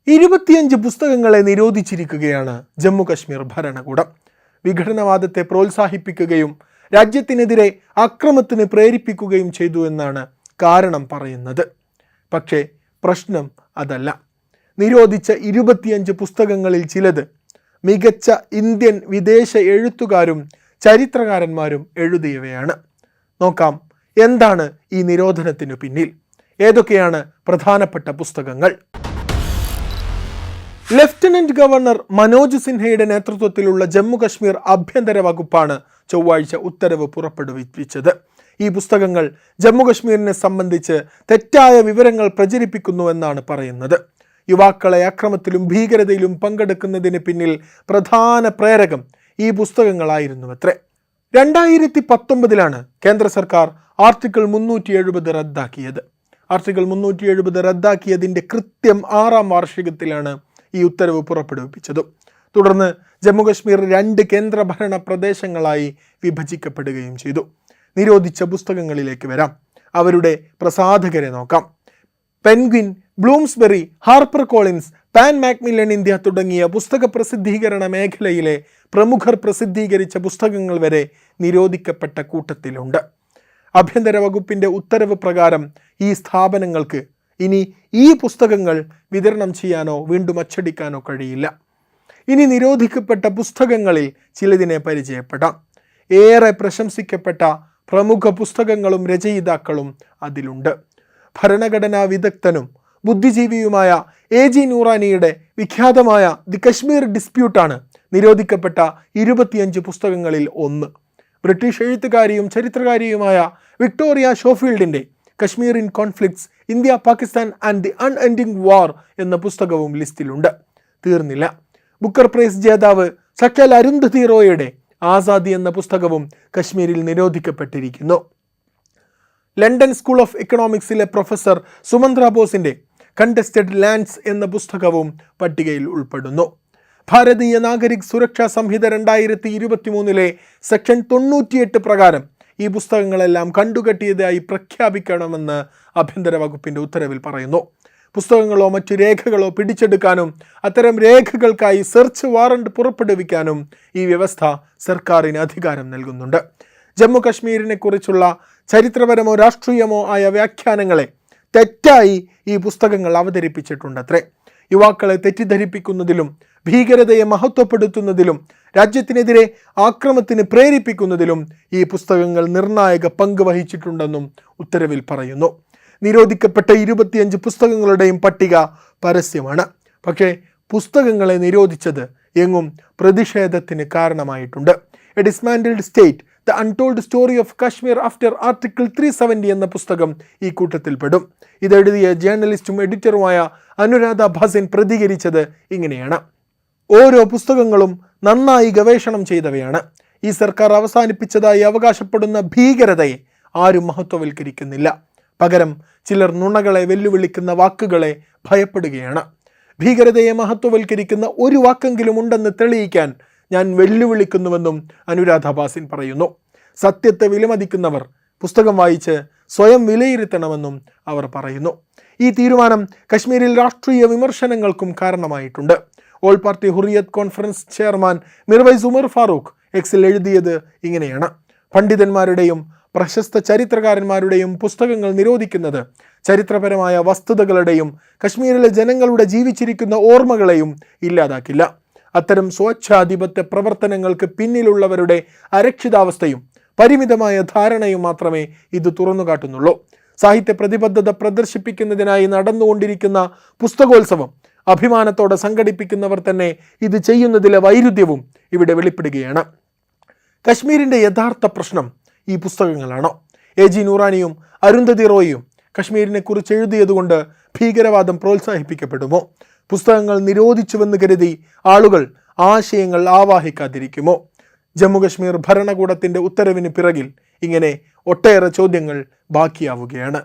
25 പുസ്തകങ്ങളെ നിരോധിച്ചിരിക്കുകയാണ് ജമ്മു കശ്മീർ ഭരണകൂടം. വിഘടനവാദത്തെ പ്രോത്സാഹിപ്പിക്കുകയും രാജ്യത്തിനെതിരെ അക്രമത്തിന് പ്രേരിപ്പിക്കുകയും ചെയ്തു എന്നാണ് കാരണം പറയുന്നത്. പക്ഷേ പ്രശ്നം അതല്ല. നിരോധിച്ച 25 പുസ്തകങ്ങളിൽ ചിലത് മികച്ച ഇന്ത്യൻ വിദേശ എഴുത്തുകാരും ചരിത്രകാരന്മാരും എഴുതിയവയാണ്. നോക്കാം എന്താണ് ഈ നിരോധനത്തിനു പിന്നിൽ, ഏതൊക്കെയാണ് പ്രധാനപ്പെട്ട പുസ്തകങ്ങൾ. ലഫ്റ്റനന്റ് ഗവർണർ മനോജ് സിൻഹയുടെ നേതൃത്വത്തിലുള്ള ജമ്മു കശ്മീർ ആഭ്യന്തര വകുപ്പാണ് ചൊവ്വാഴ്ച ഉത്തരവ് പുറപ്പെടുവിച്ചത്. ഈ പുസ്തകങ്ങൾ ജമ്മു കശ്മീരിനെ സംബന്ധിച്ച് തെറ്റായ വിവരങ്ങൾ പ്രചരിപ്പിക്കുന്നുവെന്നാണ് പറയുന്നത്. യുവാക്കളെ അക്രമത്തിലും ഭീകരതയിലും പങ്കെടുക്കുന്നതിന് പിന്നിൽ പ്രധാന പ്രേരകം ഈ പുസ്തകങ്ങളായിരുന്നുവത്രേ. 2019 കേന്ദ്ര സർക്കാർ ആർട്ടിക്കിൾ 370 റദ്ദാക്കിയത്. ആർട്ടിക്കിൾ 370 റദ്ദാക്കിയതിൻ്റെ കൃത്യം 6ാം വാർഷികത്തിലാണ് ഈ ഉത്തരവ് പുറപ്പെടുവിപ്പിച്ചത്. തുടർന്ന് ജമ്മു കശ്മീർ 2 കേന്ദ്രഭരണ പ്രദേശങ്ങളായി വിഭജിക്കപ്പെടുകയും ചെയ്തു. നിരോധിച്ച പുസ്തകങ്ങളിലേക്ക് വരാം. അവരുടെ പ്രസാധകരെ നോക്കാം. Penguin, Bloomsbury, Harper Collins, Pan Macmillan India തുടങ്ങിയ പുസ്തക പ്രസിദ്ധീകരണ മേഖലയിലെ പ്രമുഖർ പ്രസിദ്ധീകരിച്ച പുസ്തകങ്ങൾ വരെ നിരോധിക്കപ്പെട്ട കൂട്ടത്തിലുണ്ട്. ആഭ്യന്തര വകുപ്പിൻ്റെ ഉത്തരവ് പ്രകാരം ഈ സ്ഥാപനങ്ങൾക്ക് ഇനി ഈ പുസ്തകങ്ങൾ വിതരണം ചെയ്യാനോ വീണ്ടും അച്ചടിക്കാനോ കഴിയില്ല. ഇനി നിരോധിക്കപ്പെട്ട പുസ്തകങ്ങളിൽ ചിലതിനെ പരിചയപ്പെടാം. ഏറെ പ്രശംസിക്കപ്പെട്ട പ്രമുഖ പുസ്തകങ്ങളും രചയിതാക്കളും അതിലുണ്ട്. ഭരണഘടനാ വിദഗ്ധനും ബുദ്ധിജീവിയുമായ AG നൂറാനിയുടെ വിഖ്യാതമായ ദി കശ്മീർ ഡിസ്പ്യൂട്ടാണ് നിരോധിക്കപ്പെട്ട 25 പുസ്തകങ്ങളിൽ ഒന്ന്. ബ്രിട്ടീഷ് എഴുത്തുകാരിയും ചരിത്രകാരിയുമായ വിക്ടോറിയ ഷോഫീൽഡിൻ്റെ Kashmir in conflicts, India, Pakistan and the unending war എന്ന പുസ്തകവും ലിസ്റ്റിലുണ്ട്. തീർന്നില്ല. ബുക്കർ പ്രൈസ് ജേതാവ് സക്കൽ അരുന്ധതി റോയുടെ ആസാദി എന്ന പുസ്തകവും കശ്മീരിൽ നിരോധിക്കപ്പെട്ടിരിക്കുന്നു. ലണ്ടൻ സ്കൂൾ ഓഫ് എക്കണോമിക്സിലെ പ്രൊഫസർ സുമന്ത്ര ബോസിൻ്റെ കണ്ടസ്റ്റഡ് ലാൻഡ്സ് എന്ന പുസ്തകവും പട്ടികയിൽ ഉൾപ്പെടുന്നു. ഭാരതീയ നാഗരിക് സുരക്ഷാ സംഹിത 2023 സെക്ഷൻ 98 പ്രകാരം ഈ പുസ്തകങ്ങളെല്ലാം കണ്ടുകെട്ടിയതായി പ്രഖ്യാപിക്കണമെന്ന് ആഭ്യന്തര വകുപ്പിൻ്റെ ഉത്തരവിൽ പറയുന്നു. പുസ്തകങ്ങളോ മറ്റു രേഖകളോ പിടിച്ചെടുക്കാനും അത്തരം രേഖകൾക്കായി സെർച്ച് വാറണ്ട് പുറപ്പെടുവിക്കാനും ഈ വ്യവസ്ഥ സർക്കാരിന് അധികാരം നൽകുന്നുണ്ട്. ജമ്മു കശ്മീരിനെ കുറിച്ചുള്ള ചരിത്രപരമോ രാഷ്ട്രീയമോ ആയ വ്യാഖ്യാനങ്ങളെ തെറ്റായി ഈ പുസ്തകങ്ങൾ അവതരിപ്പിച്ചിട്ടുണ്ടത്രേ. യുവാക്കളെ തെറ്റിദ്ധരിപ്പിക്കുന്നതിലും ഭീകരതയെ മഹത്വപ്പെടുത്തുന്നതിലും രാജ്യത്തിനെതിരെ ആക്രമത്തിന് പ്രേരിപ്പിക്കുന്നതിലും ഈ പുസ്തകങ്ങൾ നിർണായക പങ്ക് വഹിച്ചിട്ടുണ്ടെന്നും ഉത്തരവിൽ പറയുന്നു. നിരോധിക്കപ്പെട്ട 25 പുസ്തകങ്ങളുടെയും പട്ടിക പരസ്യമാണ്. പക്ഷേ പുസ്തകങ്ങളെ നിരോധിച്ചത് എങ്ങും പ്രതിഷേധത്തിന് കാരണമായിട്ടുണ്ട്. A dismantled state, the untold story of Kashmir after article 370 എന്ന പുസ്തകം ഈ കൂട്ടത്തിൽപ്പെടും. ഇതെഴുതിയ ജേർണലിസ്റ്റും എഡിറ്ററുമായ അനുരാധ ഭാസിൻ പ്രതികരിച്ചത് ഇങ്ങനെയാണ്: ഓരോ പുസ്തകങ്ങളും നന്നായി ഗവേഷണം ചെയ്തവയാണ്. ഈ സർക്കാർ അവസാനിപ്പിച്ചതായി അവകാശപ്പെടുന്ന ഭീകരതയെ ആരും മഹത്വവൽക്കരിക്കുന്നില്ല. പകരം ചിലർ നുണകളെ വെല്ലുവിളിക്കുന്ന വാക്കുകളെ ഭയപ്പെടുകയാണ്. ഭീകരതയെ മഹത്വവൽക്കരിക്കുന്ന ഒരു വാക്കെങ്കിലും ഉണ്ടെന്ന് തെളിയിക്കാൻ ഞാൻ വെല്ലുവിളിക്കുന്നുവെന്നും അനുരാധ ഭാസിൻ പറയുന്നു. സത്യത്തെ വിലമതിക്കുന്നവർ പുസ്തകം വായിച്ച് സ്വയം വിലയിരുത്തണമെന്നും അവർ പറയുന്നു. ഈ തീരുമാനം കശ്മീരിൽ രാഷ്ട്രീയ വിമർശനങ്ങൾക്കും കാരണമായിട്ടുണ്ട്. All party Hurriyat conference chairman Mirwaiz Umar Farooq എക്സിൽ എഴുതിയത് ഇങ്ങനെയാണ്: പണ്ഡിതന്മാരുടെയും പ്രശസ്ത ചരിത്രകാരന്മാരുടെയും പുസ്തകങ്ങൾ നിരോധിക്കുന്നത് ചരിത്രപരമായ വസ്തുതകളുടെയും കശ്മീരിലെ ജനങ്ങളുടെ ജീവിച്ചിരിക്കുന്ന ഓർമ്മകളെയും ഇല്ലാതാക്കില്ല. അത്തരം സ്വേച്ഛാധിപത്യ പ്രവർത്തനങ്ങൾക്ക് പിന്നിലുള്ളവരുടെ അരക്ഷിതാവസ്ഥയും പരിമിതമായ ധാരണയും മാത്രമേ ഇത് തുറന്നുകാട്ടുന്നുള്ളൂ. സാഹിത്യ പ്രതിബദ്ധത പ്രദർശിപ്പിക്കുന്നതിനായി നടന്നുകൊണ്ടിരിക്കുന്ന പുസ്തകോത്സവം അഭിമാനത്തോടെ സംഘടിപ്പിക്കുന്നവർ തന്നെ ഇത് ചെയ്യുന്നതിലെ വൈരുദ്ധ്യവും ഇവിടെ വെളിപ്പെടുകയാണ്. കശ്മീരിൻ്റെ യഥാർത്ഥ പ്രശ്നം ഈ പുസ്തകങ്ങളാണോ? AG നൂറാനിയും അരുന്ധതി റോയിയും കശ്മീരിനെ കുറിച്ച് എഴുതിയതുകൊണ്ട് ഭീകരവാദം പ്രോത്സാഹിപ്പിക്കപ്പെടുമോ? പുസ്തകങ്ങൾ നിരോധിച്ചുവെന്ന് കരുതി ആളുകൾ ആശയങ്ങൾ ആവാഹിക്കാതിരിക്കുമോ? ജമ്മു കശ്മീർ ഭരണകൂടത്തിൻ്റെ ഉത്തരവിന് പിറകിൽ ഇങ്ങനെ ഒട്ടേറെ ചോദ്യങ്ങൾ ബാക്കിയാവുകയാണ്.